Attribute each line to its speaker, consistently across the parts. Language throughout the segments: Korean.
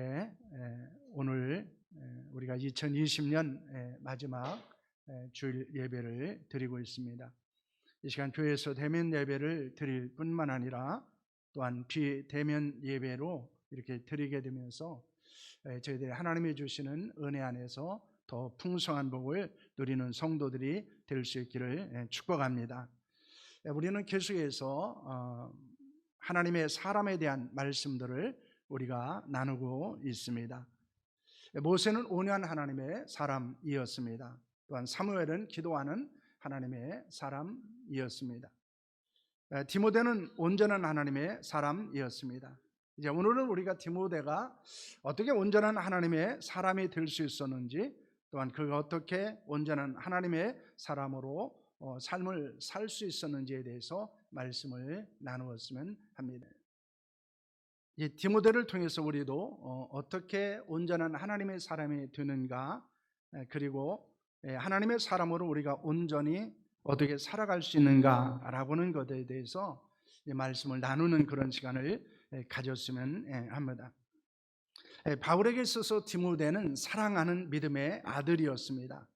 Speaker 1: 가운데 오늘 우리가 2020년 마지막 주일 예배를 드리고 있습니다. 이 시간 교회에서 대면 예배를 드릴 뿐만 아니라 또한 비대면 예배로 이렇게 드리게 되면서 저희들이 하나님이 주시는 은혜 안에서 더 풍성한 복을 누리는 성도들이 될 수 있기를 축복합니다. 우리는 계속해서 하나님의 사람에 대한 말씀들을 우리가 나누고 있습니다. 모세는 온유한 하나님의 사람이었습니다. 또한 사무엘은 기도하는 하나님의 사람이었습니다. 디모데는 온전한 하나님의 사람이었습니다. 이제 오늘은 우리가 디모데가 어떻게 온전한 하나님의 사람이 될 수 있었는지, 또한 그가 어떻게 온전한 하나님의 사람으로 삶을 살 수 있었는지에 대해서 말씀을 나누었으면 합니다. 이 디모데를 통해서 우리도 어떻게 온전한 하나님의 사람이 되는가, 그리고 하나님의 사람으로 우리가 온전히 어떻게 살아갈 수 있는가라고 하는 것에 대해서 말씀을 나누는 그런 시간을 가졌으면 합니다. 바울에게 있어서 디모데는 사랑하는 믿음의 아들이었습니다.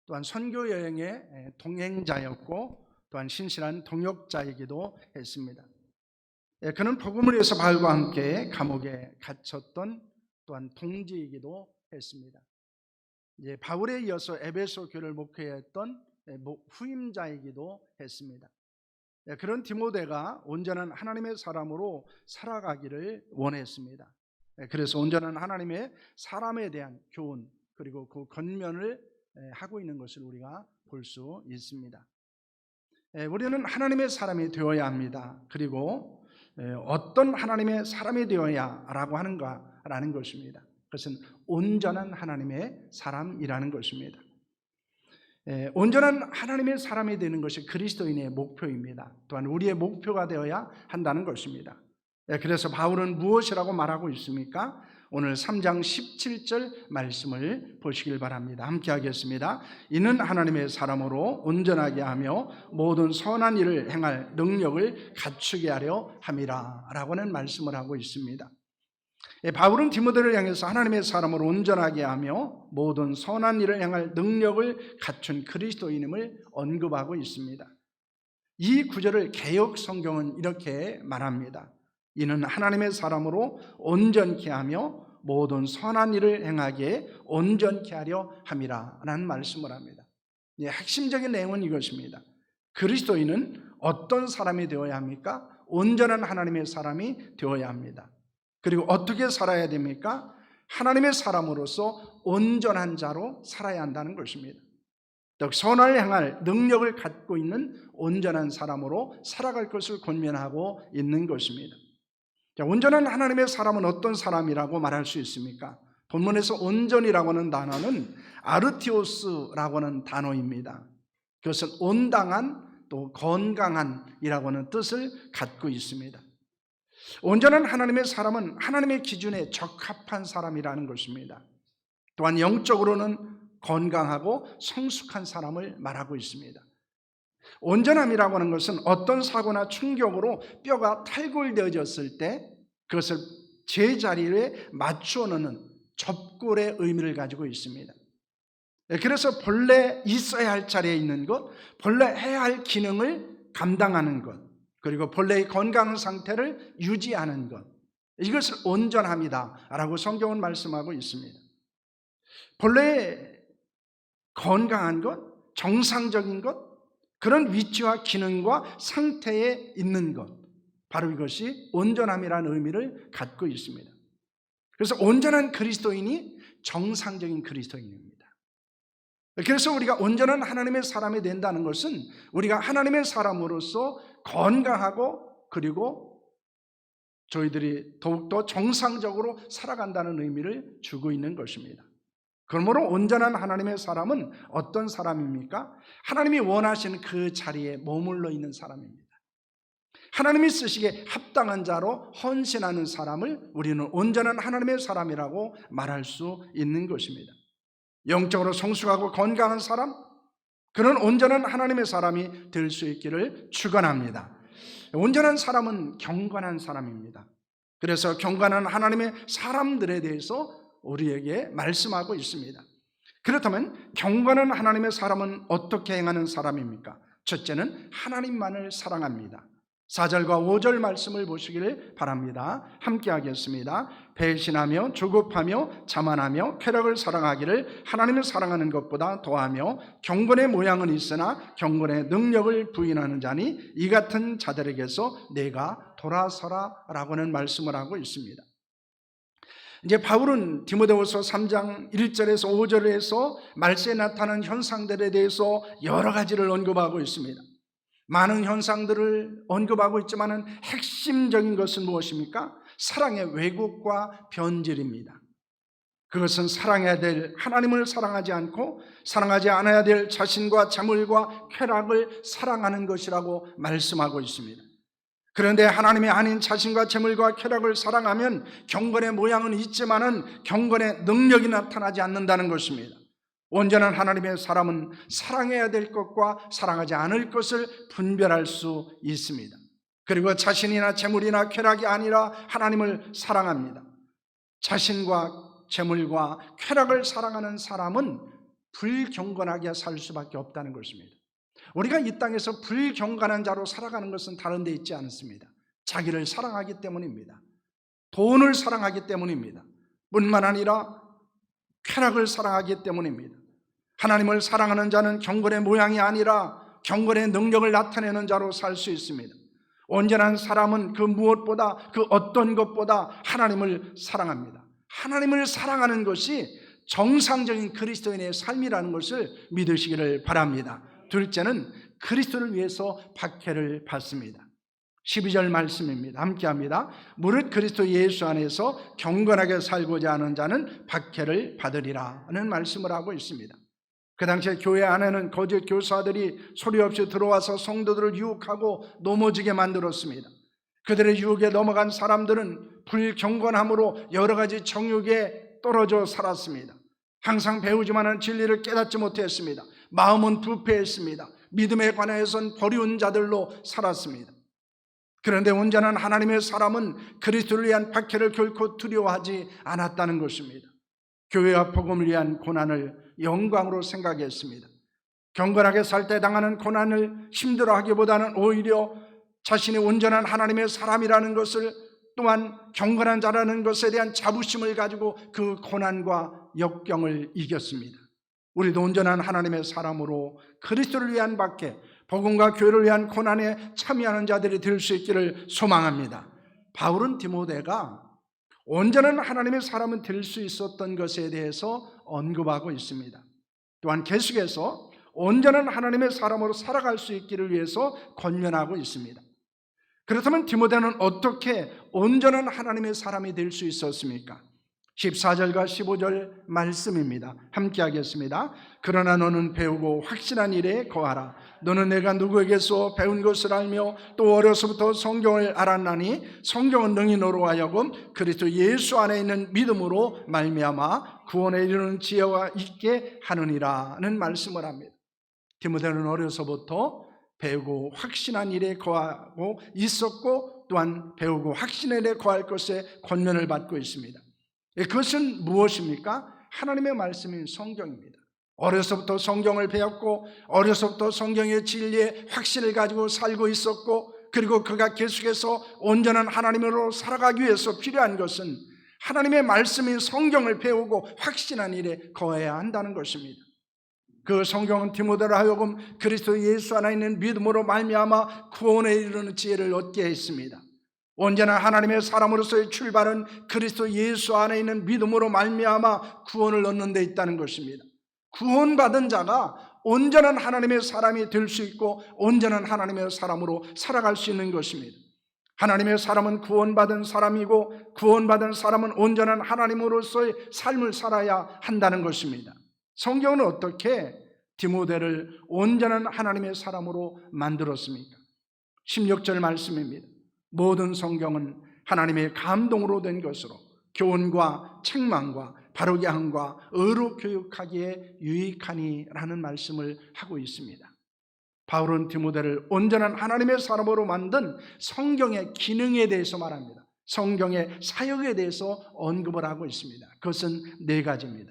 Speaker 1: 또한 선교 여행의 동행자였고 또한 신실한 동역자이기도 했습니다. 그는 복음을 위해서 바울과 함께 감옥에 갇혔던 또한 동지이기도 했습니다. 이제 바울에 이어서 에베소 교회를 목회했던 후임자이기도 했습니다. 그런 디모데가 온전한 하나님의 사람으로 살아가기를 원했습니다. 그래서 온전한 하나님의 사람에 대한 교훈, 그리고 그 권면을 하고 있는 것을 우리가 볼 수 있습니다. 우리는 하나님의 사람이 되어야 합니다. 그리고 어떤 하나님의 사람이 되어야라고 하는가라는 것입니다. 그것은 온전한 하나님의 사람이라는 것입니다. 온전한 하나님의 사람이 되는 것이 그리스도인의 목표입니다. 또한 우리의 목표가 되어야 한다는 것입니다. 그래서 바울은 무엇이라고 말하고 있습니까? 오늘 3장 17절 말씀을 보시길 바랍니다. 함께 하겠습니다. 이는 하나님의 사람으로 온전하게 하며 모든 선한 일을 행할 능력을 갖추게 하려 함이라 라고 하는 말씀을 하고 있습니다. 바울은 디모데를 향해서 하나님의 사람으로 온전하게 하며 모든 선한 일을 행할 능력을 갖춘 그리스도인임을 언급하고 있습니다. 이 구절을 개역 성경은 이렇게 말합니다. 이는 하나님의 사람으로 온전케 하며 모든 선한 일을 행하게 온전케 하려 함이라 라는 말씀을 합니다. 핵심적인 내용은 이것입니다. 그리스도인은 어떤 사람이 되어야 합니까? 온전한 하나님의 사람이 되어야 합니다. 그리고 어떻게 살아야 됩니까? 하나님의 사람으로서 온전한 자로 살아야 한다는 것입니다. 즉 선을 행할 능력을 갖고 있는 온전한 사람으로 살아갈 것을 권면하고 있는 것입니다. 자, 온전한 하나님의 사람은 어떤 사람이라고 말할 수 있습니까? 본문에서 온전이라고 하는 단어는 아르티오스라고 하는 단어입니다. 그것은 온당한 또 건강한이라고 하는 뜻을 갖고 있습니다. 온전한 하나님의 사람은 하나님의 기준에 적합한 사람이라는 것입니다. 또한 영적으로는 건강하고 성숙한 사람을 말하고 있습니다. 온전함이라고 하는 것은 어떤 사고나 충격으로 뼈가 탈골되어졌을 때 그것을 제자리에 맞추어 놓는 접골의 의미를 가지고 있습니다. 그래서 본래 있어야 할 자리에 있는 것, 본래 해야 할 기능을 감당하는 것, 그리고 본래의 건강 상태를 유지하는 것, 이것을 온전함이다 라고 성경은 말씀하고 있습니다. 본래 건강한 것, 정상적인 것, 그런 위치와 기능과 상태에 있는 것, 바로 이것이 온전함이라는 의미를 갖고 있습니다. 그래서 온전한 그리스도인이 정상적인 그리스도인입니다. 그래서 우리가 온전한 하나님의 사람이 된다는 것은 우리가 하나님의 사람으로서 건강하고 그리고 저희들이 더욱더 정상적으로 살아간다는 의미를 주고 있는 것입니다. 그러므로 온전한 하나님의 사람은 어떤 사람입니까? 하나님이 원하시는 그 자리에 머물러 있는 사람입니다. 하나님이 쓰시기에 합당한 자로 헌신하는 사람을 우리는 온전한 하나님의 사람이라고 말할 수 있는 것입니다. 영적으로 성숙하고 건강한 사람, 그런 온전한 하나님의 사람이 될 수 있기를 축원합니다. 온전한 사람은 경건한 사람입니다. 그래서 경건한 하나님의 사람들에 대해서 우리에게 말씀하고 있습니다. 그렇다면 경건한 하나님의 사람은 어떻게 행하는 사람입니까? 첫째는 하나님만을 사랑합니다. 4절과 5절 말씀을 보시기를 바랍니다. 함께 하겠습니다. 배신하며 조급하며 자만하며 쾌락을 사랑하기를 하나님을 사랑하는 것보다 더하며 경건의 모양은 있으나 경건의 능력을 부인하는 자니 이 같은 자들에게서 내가 돌아서라 라고는 말씀을 하고 있습니다. 이제 바울은 디모데후서 3장 1절에서 5절에서 말세에 나타나는 현상들에 대해서 여러 가지를 언급하고 있습니다. 많은 현상들을 언급하고 있지만 핵심적인 것은 무엇입니까? 사랑의 왜곡과 변질입니다. 그것은 사랑해야 될 하나님을 사랑하지 않고 사랑하지 않아야 될 자신과 재물과 쾌락을 사랑하는 것이라고 말씀하고 있습니다. 그런데 하나님이 아닌 자신과 재물과 쾌락을 사랑하면 경건의 모양은 있지만은 경건의 능력이 나타나지 않는다는 것입니다. 온전한 하나님의 사람은 사랑해야 될 것과 사랑하지 않을 것을 분별할 수 있습니다. 그리고 자신이나 재물이나 쾌락이 아니라 하나님을 사랑합니다. 자신과 재물과 쾌락을 사랑하는 사람은 불경건하게 살 수밖에 없다는 것입니다. 우리가 이 땅에서 불경건한 자로 살아가는 것은 다른 데 있지 않습니다. 자기를 사랑하기 때문입니다. 돈을 사랑하기 때문입니다. 뿐만 아니라 쾌락을 사랑하기 때문입니다. 하나님을 사랑하는 자는 경건의 모양이 아니라 경건의 능력을 나타내는 자로 살 수 있습니다. 온전한 사람은 그 무엇보다 그 어떤 것보다 하나님을 사랑합니다. 하나님을 사랑하는 것이 정상적인 그리스도인의 삶이라는 것을 믿으시기를 바랍니다. 둘째는 그리스도를 위해서 박해를 받습니다. 12절 말씀입니다. 함께합니다. 무릇 그리스도 예수 안에서 경건하게 살고자 하는 자는 박해를 받으리라는 말씀을 하고 있습니다. 그 당시에 교회 안에는 거짓 교사들이 소리 없이 들어와서 성도들을 유혹하고 넘어지게 만들었습니다. 그들의 유혹에 넘어간 사람들은 불경건함으로 여러 가지 정욕에 떨어져 살았습니다. 항상 배우지만은 진리를 깨닫지 못했습니다. 마음은 부패했습니다. 믿음에 관해서는 버리운 자들로 살았습니다. 그런데 온전한 하나님의 사람은 그리스도를 위한 박해를 결코 두려워하지 않았다는 것입니다. 교회와 복음을 위한 고난을 영광으로 생각했습니다. 경건하게 살 때 당하는 고난을 힘들어하기보다는 오히려 자신이 온전한 하나님의 사람이라는 것을 또한 경건한 자라는 것에 대한 자부심을 가지고 그 고난과 역경을 이겼습니다. 우리도 온전한 하나님의 사람으로 그리스도를 위한 박해, 복음과 교회를 위한 고난에 참여하는 자들이 될 수 있기를 소망합니다. 바울은 디모데가 온전한 하나님의 사람은 될 수 있었던 것에 대해서 언급하고 있습니다. 또한 계속해서 온전한 하나님의 사람으로 살아갈 수 있기를 위해서 권면하고 있습니다. 그렇다면 디모데는 어떻게 온전한 하나님의 사람이 될 수 있었습니까? 14절과 15절 말씀입니다. 함께 하겠습니다. 그러나 너는 배우고 확신한 일에 거하라. 너는 내가 누구에게서 배운 것을 알며 또 어려서부터 성경을 알았나니 성경은 능히 너로 하여금 그리스도 예수 안에 있는 믿음으로 말미암아 구원에 이르는 지혜가 있게 하느니라는 말씀을 합니다. 디모데는 어려서부터 배우고 확신한 일에 거하고 있었고 또한 배우고 확신한 일에 거할 것에 권면을 받고 있습니다. 그것은 무엇입니까? 하나님의 말씀인 성경입니다. 어려서부터 성경을 배웠고 어려서부터 성경의 진리에 확신을 가지고 살고 있었고 그리고 그가 계속해서 온전한 하나님으로 살아가기 위해서 필요한 것은 하나님의 말씀인 성경을 배우고 확신한 일에 거해야 한다는 것입니다. 그 성경은 디모데로 하여금 그리스도 예수 안에 있는 믿음으로 말미암아 구원에 이르는 지혜를 얻게 했습니다. 온전한 하나님의 사람으로서의 출발은 그리스도 예수 안에 있는 믿음으로 말미암아 구원을 얻는 데 있다는 것입니다. 구원받은 자가 온전한 하나님의 사람이 될 수 있고 온전한 하나님의 사람으로 살아갈 수 있는 것입니다. 하나님의 사람은 구원받은 사람이고 구원받은 사람은 온전한 하나님으로서의 삶을 살아야 한다는 것입니다. 성경은 어떻게 디모데를 온전한 하나님의 사람으로 만들었습니까? 16절 말씀입니다. 모든 성경은 하나님의 감동으로 된 것으로 교훈과 책망과 바르게 함과 의로 교육하기에 유익하니라는 말씀을 하고 있습니다. 바울은 디모데를 온전한 하나님의 사람으로 만든 성경의 기능에 대해서 말합니다. 성경의 사역에 대해서 언급을 하고 있습니다. 그것은 4가지입니다.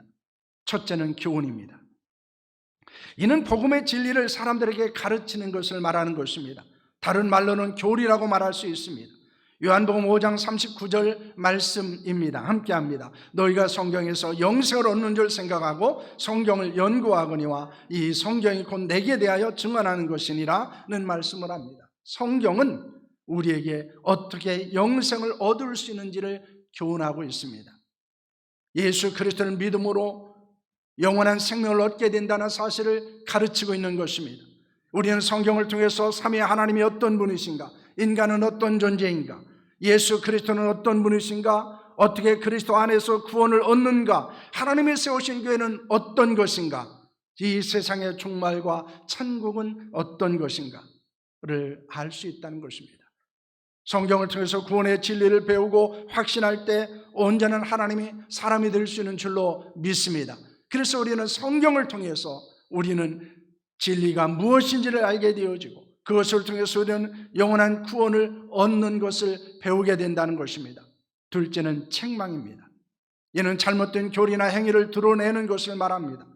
Speaker 1: 첫째는 교훈입니다. 이는 복음의 진리를 사람들에게 가르치는 것을 말하는 것입니다. 다른 말로는 교리라고 말할 수 있습니다. 요한복음 5장 39절 말씀입니다. 함께합니다. 너희가 성경에서 영생을 얻는 줄 생각하고 성경을 연구하거니와 이 성경이 곧 내게 대하여 증언하는 것이니라는 말씀을 합니다. 성경은 우리에게 어떻게 영생을 얻을 수 있는지를 교훈하고 있습니다. 예수 그리스도를 믿음으로 영원한 생명을 얻게 된다는 사실을 가르치고 있는 것입니다. 우리는 성경을 통해서 삼위 하나님이 어떤 분이신가, 인간은 어떤 존재인가, 예수 그리스도는 어떤 분이신가, 어떻게 그리스도 안에서 구원을 얻는가, 하나님이 세우신 교회는 어떤 것인가, 이 세상의 종말과 천국은 어떤 것인가를 알 수 있다는 것입니다. 성경을 통해서 구원의 진리를 배우고 확신할 때 온전한 하나님이 사람이 될 수 있는 줄로 믿습니다. 그래서 우리는 성경을 통해서 우리는 진리가 무엇인지를 알게 되어지고 그것을 통해서 우리는 영원한 구원을 얻는 것을 배우게 된다는 것입니다. 둘째는 책망입니다. 이는 잘못된 교리나 행위를 드러내는 것을 말합니다.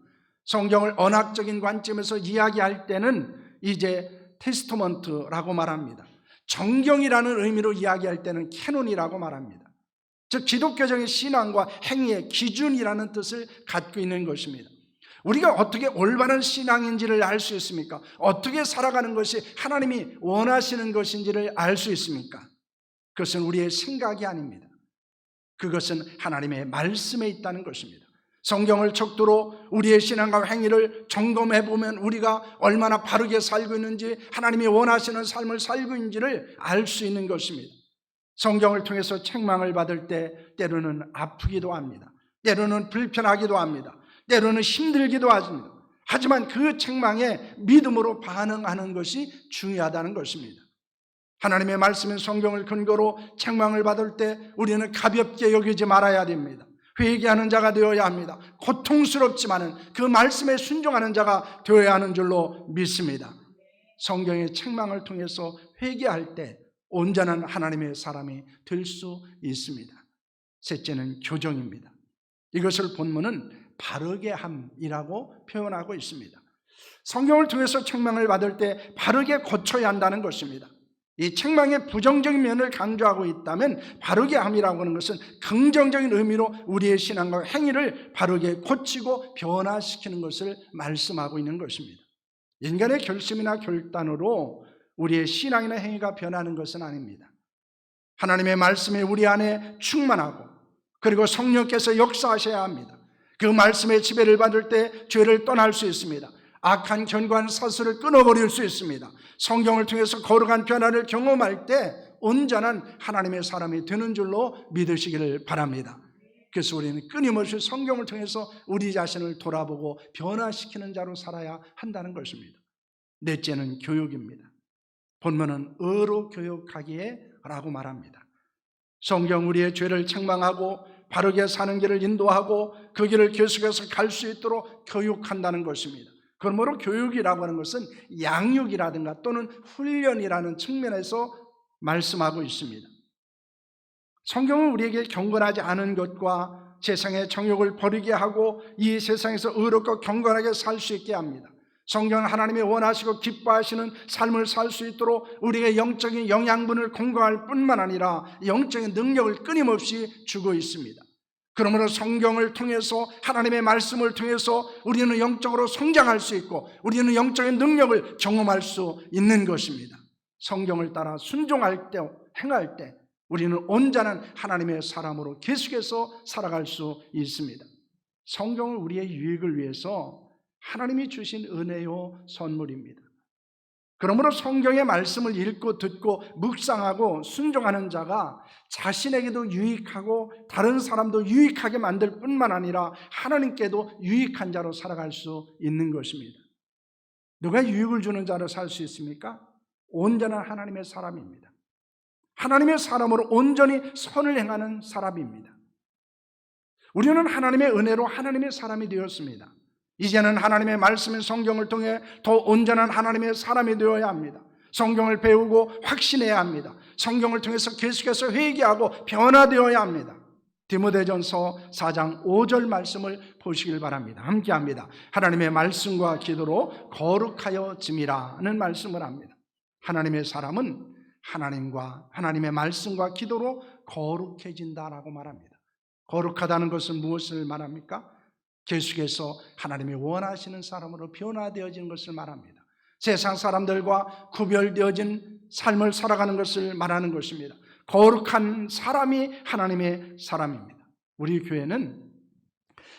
Speaker 1: 성경을 언학적인 관점에서 이야기할 때는 이제 테스토먼트라고 말합니다. 정경이라는 의미로 이야기할 때는 캐논이라고 말합니다. 즉 기독교적인 신앙과 행위의 기준이라는 뜻을 갖고 있는 것입니다. 우리가 어떻게 올바른 신앙인지를 알 수 있습니까? 어떻게 살아가는 것이 하나님이 원하시는 것인지를 알 수 있습니까? 그것은 우리의 생각이 아닙니다. 그것은 하나님의 말씀에 있다는 것입니다. 성경을 척도로 우리의 신앙과 행위를 점검해 보면 우리가 얼마나 바르게 살고 있는지, 하나님이 원하시는 삶을 살고 있는지를 알 수 있는 것입니다. 성경을 통해서 책망을 받을 때 때로는 아프기도 합니다. 때로는 불편하기도 합니다. 때로는 힘들기도 합니다. 하지만 그 책망에 믿음으로 반응하는 것이 중요하다는 것입니다. 하나님의 말씀인 성경을 근거로 책망을 받을 때 우리는 가볍게 여기지 말아야 됩니다. 회개하는 자가 되어야 합니다. 고통스럽지만은 그 말씀에 순종하는 자가 되어야 하는 줄로 믿습니다. 성경의 책망을 통해서 회개할 때 온전한 하나님의 사람이 될 수 있습니다. 셋째는 교정입니다. 이것을 본문은 바르게 함이라고 표현하고 있습니다. 성경을 통해서 책망을 받을 때 바르게 고쳐야 한다는 것입니다. 이 책망의 부정적인 면을 강조하고 있다면 바르게 함이라고 하는 것은 긍정적인 의미로 우리의 신앙과 행위를 바르게 고치고 변화시키는 것을 말씀하고 있는 것입니다. 인간의 결심이나 결단으로 우리의 신앙이나 행위가 변하는 것은 아닙니다. 하나님의 말씀이 우리 안에 충만하고 그리고 성령께서 역사하셔야 합니다. 그 말씀의 지배를 받을 때 죄를 떠날 수 있습니다. 악한 견고한 사슬을 끊어버릴 수 있습니다. 성경을 통해서 거룩한 변화를 경험할 때 온전한 하나님의 사람이 되는 줄로 믿으시기를 바랍니다. 그래서 우리는 끊임없이 성경을 통해서 우리 자신을 돌아보고 변화시키는 자로 살아야 한다는 것입니다. 넷째는 교육입니다. 본문은 의로 교육하기에 라고 말합니다. 성경 우리의 죄를 책망하고 바르게 사는 길을 인도하고 그 길을 계속해서 갈 수 있도록 교육한다는 것입니다. 그러므로 교육이라고 하는 것은 양육이라든가 또는 훈련이라는 측면에서 말씀하고 있습니다. 성경은 우리에게 경건하지 않은 것과 세상의 정욕을 버리게 하고 이 세상에서 의롭고 경건하게 살 수 있게 합니다. 성경은 하나님이 원하시고 기뻐하시는 삶을 살 수 있도록 우리에게 영적인 영양분을 공급할 뿐만 아니라 영적인 능력을 끊임없이 주고 있습니다. 그러므로 성경을 통해서 하나님의 말씀을 통해서 우리는 영적으로 성장할 수 있고 우리는 영적인 능력을 경험할 수 있는 것입니다. 성경을 따라 순종할 때, 행할 때 우리는 온전한 하나님의 사람으로 계속해서 살아갈 수 있습니다. 성경은 우리의 유익을 위해서 하나님이 주신 은혜요 선물입니다. 그러므로 성경의 말씀을 읽고 듣고 묵상하고 순종하는 자가 자신에게도 유익하고 다른 사람도 유익하게 만들 뿐만 아니라 하나님께도 유익한 자로 살아갈 수 있는 것입니다. 누가 유익을 주는 자로 살 수 있습니까? 온전한 하나님의 사람입니다. 하나님의 사람으로 온전히 선을 행하는 사람입니다. 우리는 하나님의 은혜로 하나님의 사람이 되었습니다. 이제는 하나님의 말씀인 성경을 통해 더 온전한 하나님의 사람이 되어야 합니다. 성경을 배우고 확신해야 합니다. 성경을 통해서 계속해서 회개하고 변화되어야 합니다. 디모데전서 4장 5절 말씀을 보시길 바랍니다. 함께합니다. 하나님의 말씀과 기도로 거룩하여짐이라는 말씀을 합니다. 하나님의 사람은 하나님의 말씀과 기도로 거룩해진다라고 말합니다. 거룩하다는 것은 무엇을 말합니까? 계속해서 하나님이 원하시는 사람으로 변화되어지는 것을 말합니다. 세상 사람들과 구별되어진 삶을 살아가는 것을 말하는 것입니다. 거룩한 사람이 하나님의 사람입니다. 우리 교회는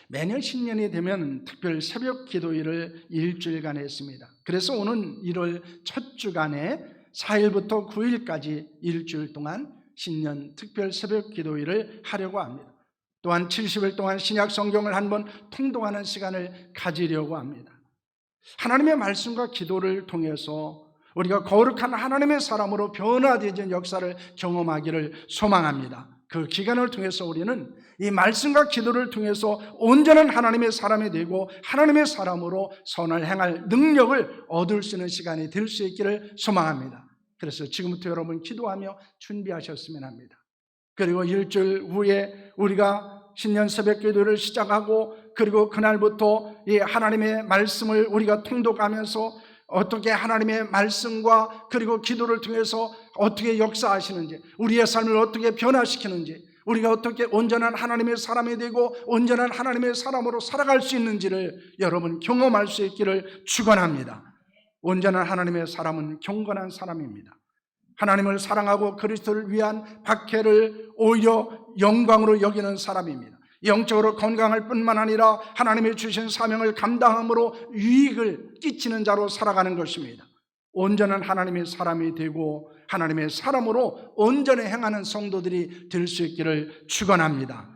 Speaker 1: 매년 신년이 되면 특별 새벽 기도일을 일주일간 했습니다. 그래서 오는 1월 첫 주간에 4일부터 9일까지 일주일 동안 신년 특별 새벽 기도일을 하려고 합니다. 또한 70일 동안 신약 성경을 한번 통독하는 시간을 가지려고 합니다. 하나님의 말씀과 기도를 통해서 우리가 거룩한 하나님의 사람으로 변화되어진 역사를 경험하기를 소망합니다. 그 기간을 통해서 우리는 이 말씀과 기도를 통해서 온전한 하나님의 사람이 되고 하나님의 사람으로 선을 행할 능력을 얻을 수 있는 시간이 될 수 있기를 소망합니다. 그래서 지금부터 여러분 기도하며 준비하셨으면 합니다. 그리고 일주일 후에 우리가 신년 새벽 기도를 시작하고 그리고 그날부터 이 하나님의 말씀을 우리가 통독하면서 어떻게 하나님의 말씀과 그리고 기도를 통해서 어떻게 역사하시는지, 우리의 삶을 어떻게 변화시키는지, 우리가 어떻게 온전한 하나님의 사람이 되고 온전한 하나님의 사람으로 살아갈 수 있는지를 여러분 경험할 수 있기를 축원합니다. 온전한 하나님의 사람은 경건한 사람입니다. 하나님을 사랑하고 그리스도를 위한 박해를 오히려 영광으로 여기는 사람입니다. 영적으로 건강할 뿐만 아니라 하나님이 주신 사명을 감당함으로 유익을 끼치는 자로 살아가는 것입니다. 온전한 하나님의 사람이 되고 하나님의 사람으로 온전히 행하는 성도들이 될 수 있기를 축원합니다.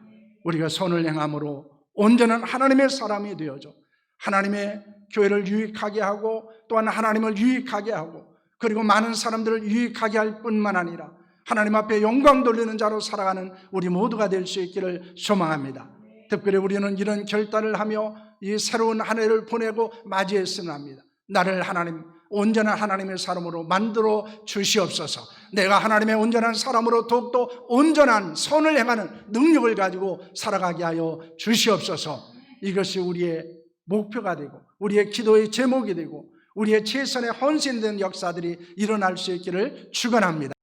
Speaker 1: 우리가 선을 행함으로 온전한 하나님의 사람이 되어져 하나님의 교회를 유익하게 하고 또한 하나님을 유익하게 하고 그리고 많은 사람들을 유익하게 할 뿐만 아니라 하나님 앞에 영광 돌리는 자로 살아가는 우리 모두가 될 수 있기를 소망합니다. 특별히 우리는 이런 결단을 하며 이 새로운 한 해를 보내고 맞이했으면 합니다. 나를 하나님 온전한 하나님의 사람으로 만들어 주시옵소서. 내가 하나님의 온전한 사람으로 더욱더 온전한 선을 행하는 능력을 가지고 살아가게 하여 주시옵소서. 이것이 우리의 목표가 되고 우리의 기도의 제목이 되고 우리의 최선의 헌신된 역사들이 일어날 수 있기를 축원합니다.